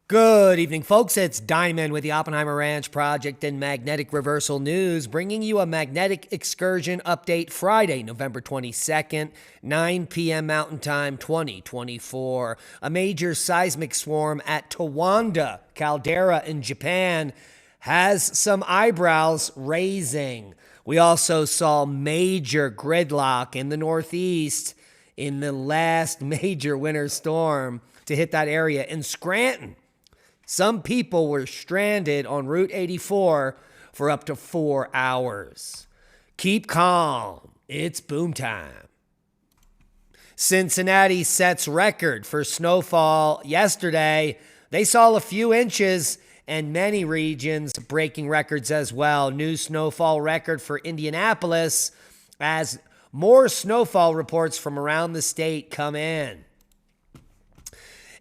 Good evening, folks. It's Diamond with the Oppenheimer Ranch Project and Magnetic Reversal News, bringing you a magnetic excursion update Friday, November 22nd, 9 p.m. Mountain Time, 2024. A major seismic swarm at Towada, Caldera in Japan has some eyebrows raising. We also saw major gridlock in the Northeast in the last major winter storm to hit that area in Scranton. Some people were stranded on Route 84 for up to 4 hours. Keep calm. It's boom time. Cincinnati sets record for snowfall yesterday. They saw a few inches and many regions breaking records as well. New snowfall record for Indianapolis as more snowfall reports from around the state come in.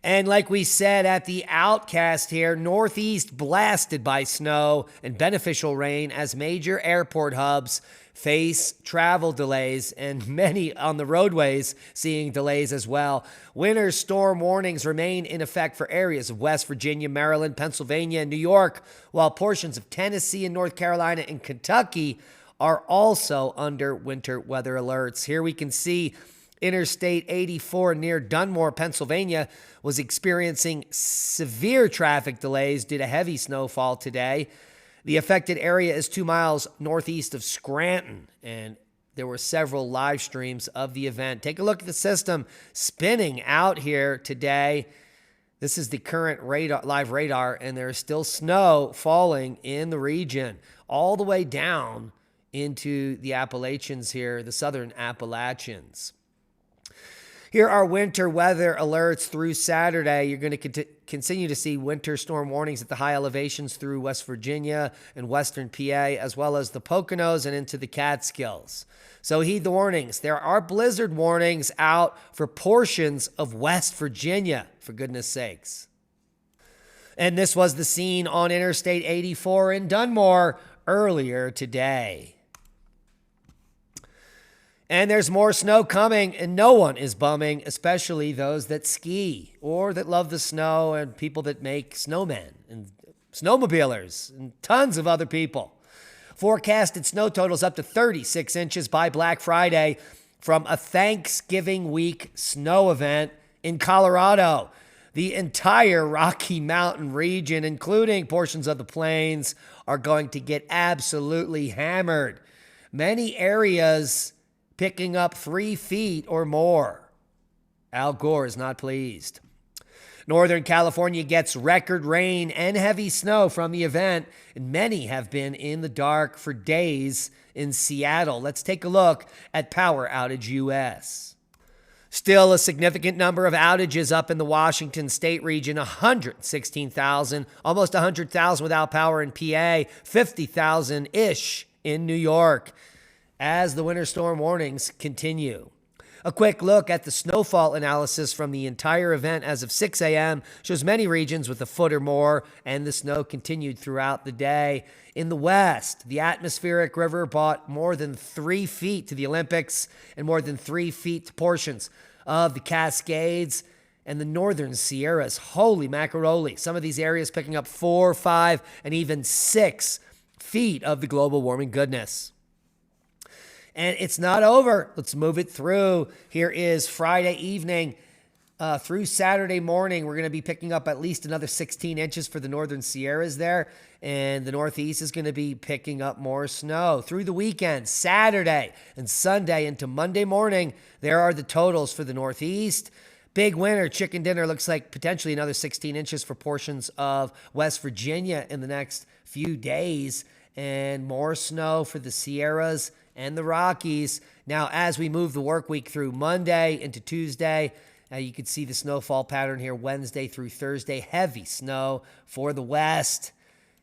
And like we said at the Outcast here, Northeast blasted by snow and beneficial rain as major airport hubs face travel delays and many on the roadways seeing delays as well. Winter storm warnings remain in effect for areas of West Virginia, Maryland, Pennsylvania, and New York, while portions of Tennessee and North Carolina and Kentucky are also under winter weather alerts. Here we can see Interstate 84 near Dunmore, Pennsylvania, was experiencing severe traffic delays due to heavy snowfall today. The affected area is 2 miles northeast of Scranton, and there were several live streams of the event. Take a look at the system spinning out here today. This is the current live radar, and there's still snow falling in the region all the way down into the Appalachians here, the southern Appalachians. Here are winter weather alerts through Saturday. You're going to continue to see winter storm warnings at the high elevations through West Virginia and western PA, as well as the Poconos and into the Catskills. So heed the warnings. There are blizzard warnings out for portions of West Virginia, for goodness sakes. And this was the scene on Interstate 84 in Dunmore earlier today. And there's more snow coming, and no one is bumming, especially those that ski or that love the snow and people that make snowmen and snowmobilers and tons of other people. Forecasted snow totals up to 36 inches by Black Friday from a Thanksgiving week snow event in Colorado. The entire Rocky Mountain region, including portions of the plains, are going to get absolutely hammered. Many areas picking up 3 feet or more. Al Gore is not pleased. Northern California gets record rain and heavy snow from the event, and many have been in the dark for days in Seattle. Let's take a look at Power Outage US. Still a significant number of outages up in the Washington state region, 116,000, almost 100,000 without power in PA, 50,000-ish in New York, as the winter storm warnings continue. A quick look at the snowfall analysis from the entire event as of 6 a.m. shows many regions with a foot or more, and the snow continued throughout the day. In the West, the atmospheric river brought more than 3 feet to the Olympics and more than 3 feet to portions of the Cascades and the northern Sierras. Holy macaroni. Some of these areas picking up 4, 5, and even 6 feet of the global warming goodness. And it's not over. Let's move it through. Here is Friday evening through Saturday morning. We're going to be picking up at least another 16 inches for the northern Sierras there. And the Northeast is going to be picking up more snow. Through the weekend, Saturday and Sunday into Monday morning, there are the totals for the Northeast. Big winter chicken dinner looks like potentially another 16 inches for portions of West Virginia in the next few days. And more snow for the Sierras and the Rockies. Now, as we move the work week through Monday into Tuesday, you can see the snowfall pattern here Wednesday through Thursday. Heavy snow for the West.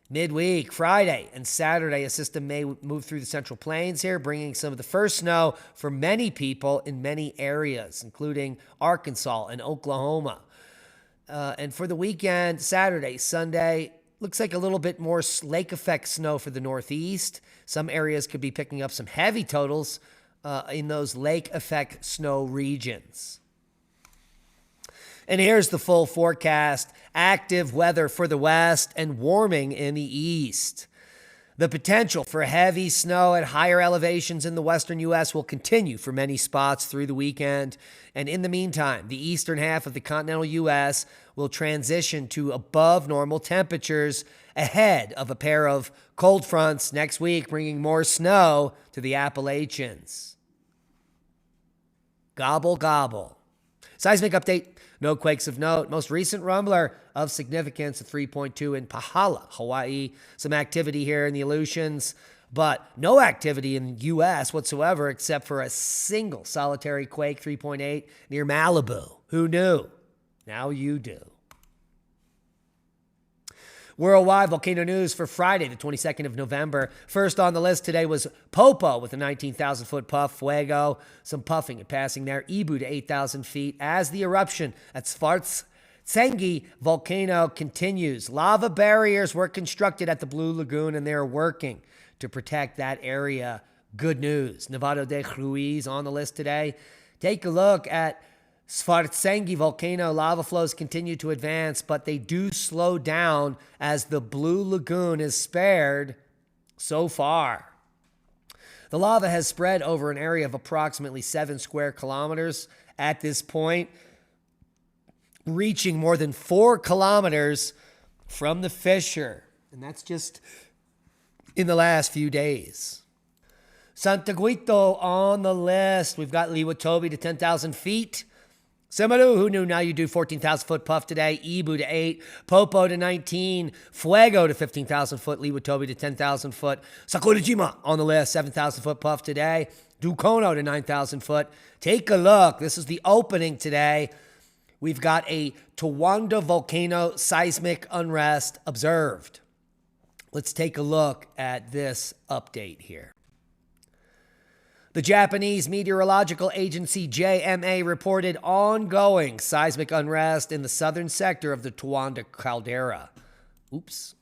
Midweek, Friday and Saturday, a system may move through the Central Plains here, bringing some of the first snow for many people in many areas, including Arkansas and Oklahoma. And for the weekend, Saturday, Sunday, looks like a little bit more lake effect snow for the Northeast. Some areas could be picking up some heavy totals in those lake effect snow regions. And here's the full forecast. Active weather for the west and warming in the east. The potential for heavy snow at higher elevations in the western U.S. will continue for many spots through the weekend. And in the meantime, the eastern half of the continental U.S. will transition to above normal temperatures ahead of a pair of cold fronts next week, bringing more snow to the Appalachians. Gobble, gobble. Seismic update. No quakes of note. Most recent rumbler of significance, a 3.2 in Pahala, Hawaii. Some activity here in the Aleutians, but no activity in the U.S. whatsoever except for a single solitary quake, 3.8, near Malibu. Who knew? Now you do. Worldwide volcano news for Friday, the 22nd of November. First on the list today was Popo with a 19,000-foot puff, Fuego. Some puffing and passing there. Ibu to 8,000 feet as the eruption at Svartsengi volcano continues. Lava barriers were constructed at the Blue Lagoon, and they're working to protect that area. Good news. Nevado de Ruiz on the list today. Take a look at Svartsengi volcano. Lava flows continue to advance, but they do slow down as the Blue Lagoon is spared so far. The lava has spread over an area of approximately 7 square kilometers at this point, reaching more than 4 kilometers from the fissure. And that's just in the last few days. Santaguito on the list. We've got Liwatobi to 10,000 feet. Semaru, who knew? Now you do 14,000-foot puff today. Ibu to 8. Popo to 19. Fuego to 15,000-foot. Liwatobi to 10,000-foot. Sakurajima on the list. 7,000-foot puff today. Dukono to 9,000-foot. Take a look. This is the opening today. We've got a Towada volcano seismic unrest observed. Let's take a look at this update here. The Japanese Meteorological Agency, JMA, reported ongoing seismic unrest in the southern sector of the Towada Caldera. Oops.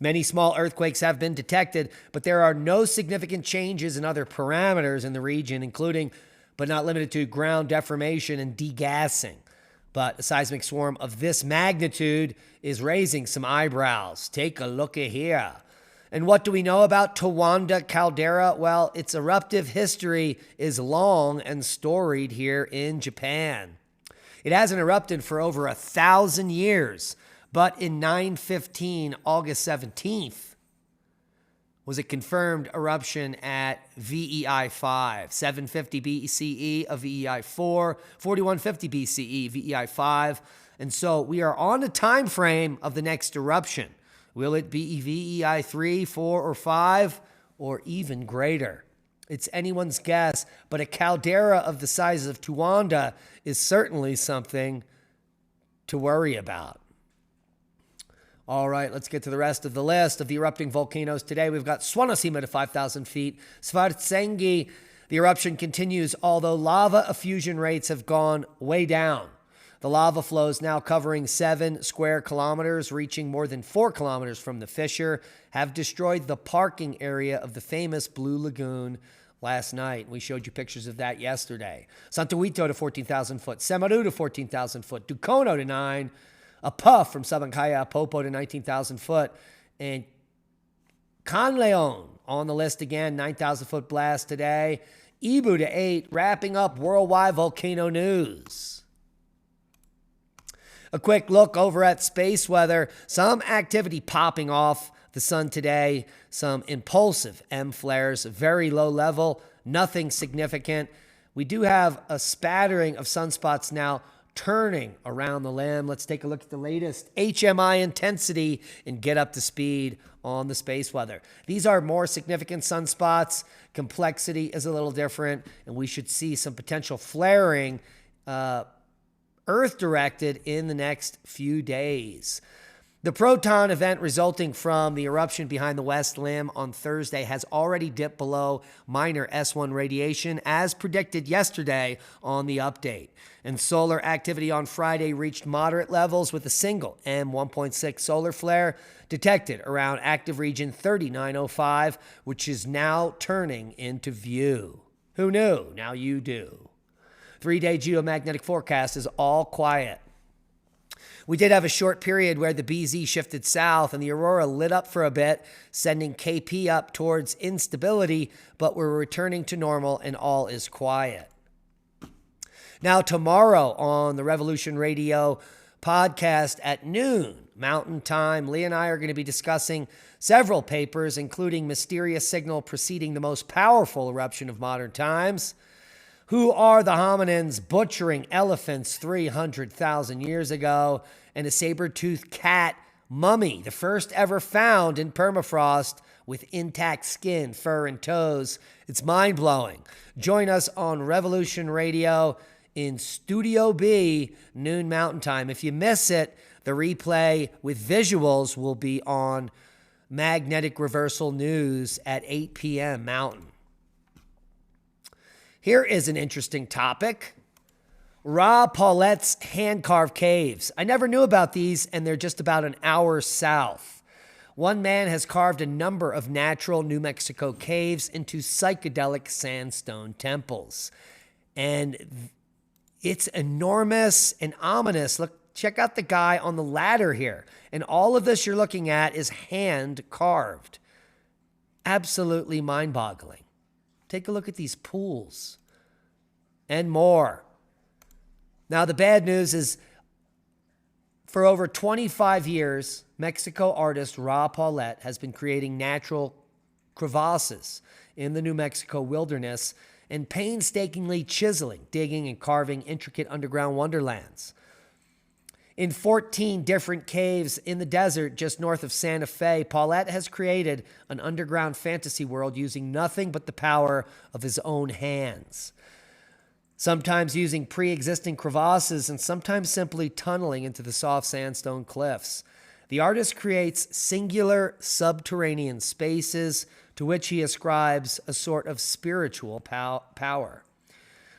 Many small earthquakes have been detected, but there are no significant changes in other parameters in the region, including, but not limited to, ground deformation and degassing. But a seismic swarm of this magnitude is raising some eyebrows. Take a look at here. And what do we know about Towada Caldera? Well, its eruptive history is long and storied here in Japan. It hasn't erupted for over 1,000 years, but in 915, August 17th, was a confirmed eruption at VEI 5, 750 BCE of VEI 4, 4150 BCE, VEI 5. And so we are on the time frame of the next eruption. Will it be VEI 3, 4, or 5, or even greater? It's anyone's guess, but a caldera of the size of Towada is certainly something to worry about. All right, let's get to the rest of the list of the erupting volcanoes today. We've got Swanosima to 5,000 feet. Svartsengi, the eruption continues, although lava effusion rates have gone way down. The lava flows now covering 7 square kilometers, reaching more than 4 kilometers from the fissure, have destroyed the parking area of the famous Blue Lagoon last night. We showed you pictures of that yesterday. Santuito to 14,000 foot. Semaru to 14,000 foot. Dukono to 9. A puff from Sabancaya, Popo to 19,000 foot. And Canleon on the list again, 9,000 foot blast today. Ibu to 8, wrapping up worldwide volcano news. A quick look over at space weather. Some activity popping off the sun today. Some impulsive M flares, very low level, nothing significant. We do have a spattering of sunspots now turning around the limb. Let's take a look at the latest HMI intensity and get up to speed on the space weather. These are more significant sunspots. Complexity is a little different, and we should see some potential flaring Earth-directed in the next few days. The proton event resulting from the eruption behind the west limb on Thursday has already dipped below minor S1 radiation, as predicted yesterday on the update. And solar activity on Friday reached moderate levels with a single M1.6 solar flare detected around active region 3905, which is now turning into view. Who knew? Now you do. 3-day geomagnetic forecast is all quiet. We did have a short period where the BZ shifted south and the aurora lit up for a bit, sending KP up towards instability, but we're returning to normal and all is quiet. Now, tomorrow on the Revolution Radio podcast at noon Mountain Time, Lee and I are going to be discussing several papers, including Mysterious Signal Preceding the Most Powerful Eruption of Modern Times. Who are the hominins butchering elephants 300,000 years ago? And a saber-toothed cat mummy, the first ever found in permafrost with intact skin, fur, and toes. It's mind-blowing. Join us on Revolution Radio in Studio B, noon Mountain Time. If you miss it, the replay with visuals will be on Magnetic Reversal News at 8 p.m. Mountain. Here is an interesting topic. Ra Paulette's hand-carved caves. I never knew about these, and they're just about an hour south. One man has carved a number of natural New Mexico caves into psychedelic sandstone temples. And it's enormous and ominous. Look, check out the guy on the ladder here. And all of this you're looking at is hand-carved. Absolutely mind-boggling. Take a look at these pools and more. Now, the bad news is for over 25 years, Mexico artist Ra Paulette has been creating natural crevasses in the New Mexico wilderness and painstakingly chiseling, digging, and carving intricate underground wonderlands. In 14 different caves in the desert just north of Santa Fe, Paulette has created an underground fantasy world using nothing but the power of his own hands. Sometimes using pre-existing crevasses and sometimes simply tunneling into the soft sandstone cliffs. The artist creates singular subterranean spaces to which he ascribes a sort of spiritual power.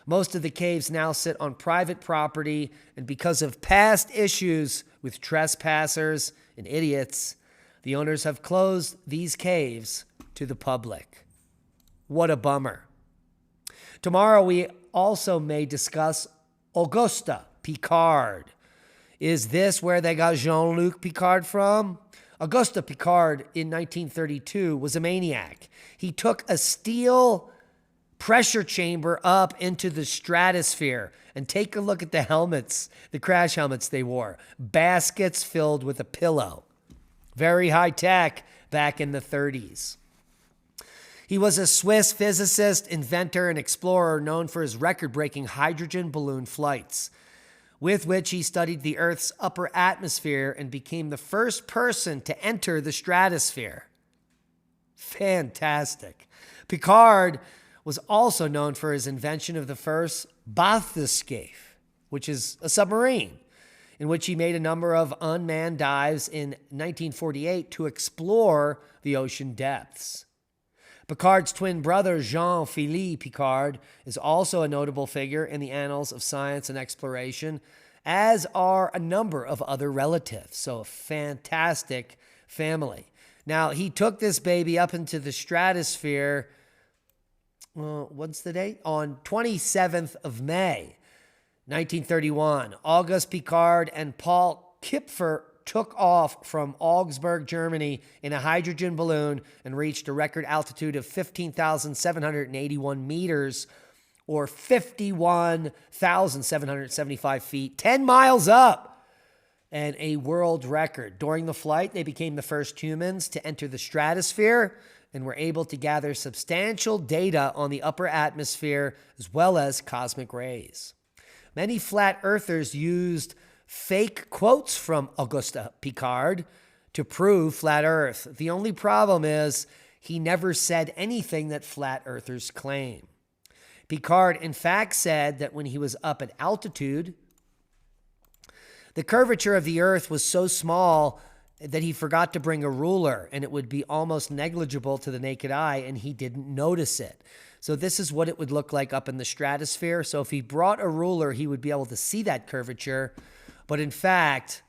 Most of the caves now sit on private property, and because of past issues with trespassers and idiots, the owners have closed these caves to the public. What a bummer. Tomorrow we also may discuss Auguste Piccard. Is this where they got Jean-Luc Piccard from? Auguste Piccard in 1932 was a maniac. He took a steel pressure chamber up into the stratosphere. And take a look at the helmets, the crash helmets they wore. Baskets filled with a pillow. Very high tech back in the 30s. He was a Swiss physicist, inventor, and explorer known for his record-breaking hydrogen balloon flights, with which he studied the Earth's upper atmosphere and became the first person to enter the stratosphere. Fantastic. Piccard was also known for his invention of the first bathyscaphe, which is a submarine, in which he made a number of unmanned dives in 1948 to explore the ocean depths. Piccard's twin brother, Jean-Philippe Piccard, is also a notable figure in the annals of science and exploration, as are a number of other relatives. So a fantastic family. Now, he took this baby up into the stratosphere. What's the date? On 27th of May, 1931, Auguste Piccard and Paul Kipfer took off from Augsburg, Germany in a hydrogen balloon and reached a record altitude of 15,781 meters or 51,775 feet, 10 miles up, and a world record. During the flight, they became the first humans to enter the stratosphere and were able to gather substantial data on the upper atmosphere as well as cosmic rays. Many flat earthers used fake quotes from Auguste Piccard to prove flat Earth. The only problem is he never said anything that flat earthers claim. Piccard, in fact, said that when he was up at altitude, the curvature of the Earth was so small that he forgot to bring a ruler, and it would be almost negligible to the naked eye, and he didn't notice it. So this is what it would look like up in the stratosphere. So if he brought a ruler, he would be able to see that curvature, but in fact,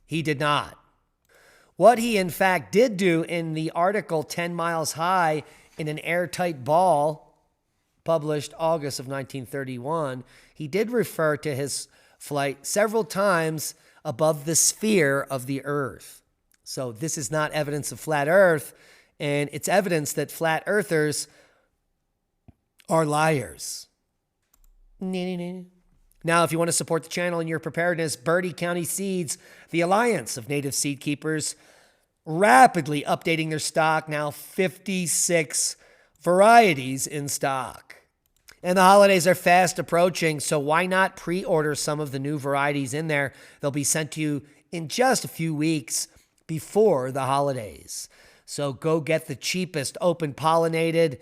he did not. What he in fact did do in the article 10 Miles High in an Airtight Ball, published August of 1931, he did refer to his flight several times above the sphere of the Earth. So this is not evidence of flat Earth, and it's evidence that flat earthers are liars. Now, if you want to support the channel and your preparedness, Bertie County Seeds, the Alliance of Native Seed Keepers, rapidly updating their stock, now 56 varieties in stock. And the holidays are fast approaching, so why not pre-order some of the new varieties in there? They'll be sent to you in just a few weeks before the holidays. So go get the cheapest open pollinated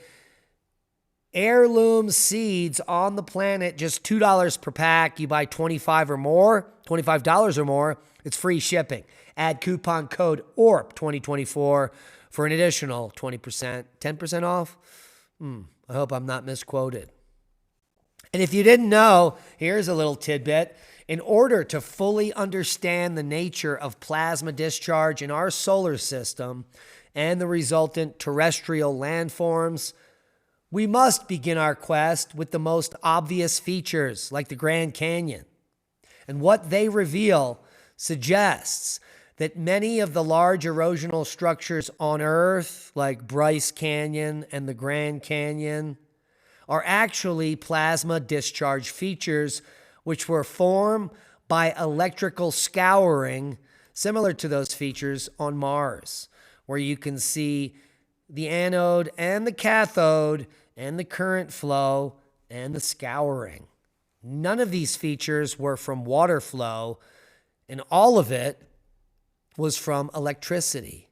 heirloom seeds on the planet, just $2 per pack. You buy $25 or more, it's free shipping. Add coupon code ORP2024 for an additional 20%, 10% off. I hope I'm not misquoted. And if you didn't know, here's a little tidbit. In order to fully understand the nature of plasma discharge in our solar system and the resultant terrestrial landforms, we must begin our quest with the most obvious features, like the Grand Canyon. And what they reveal suggests that many of the large erosional structures on Earth, like Bryce Canyon and the Grand Canyon, are actually plasma discharge features which were formed by electrical scouring, similar to those features on Mars, where you can see the anode and the cathode and the current flow and the scouring. None of these features were from water flow, and all of it was from electricity.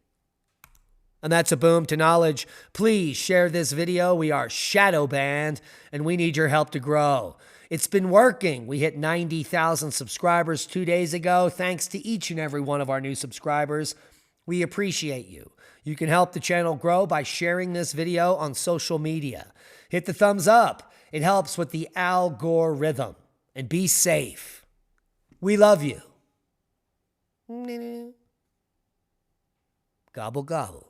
And that's a boom to knowledge. Please share this video. We are shadow banned, and we need your help to grow. It's been working. We hit 90,000 subscribers 2 days ago. Thanks to each and every one of our new subscribers. We appreciate you. You can help the channel grow by sharing this video on social media. Hit the thumbs up. It helps with the algorithm. And be safe. We love you. Gobble, gobble.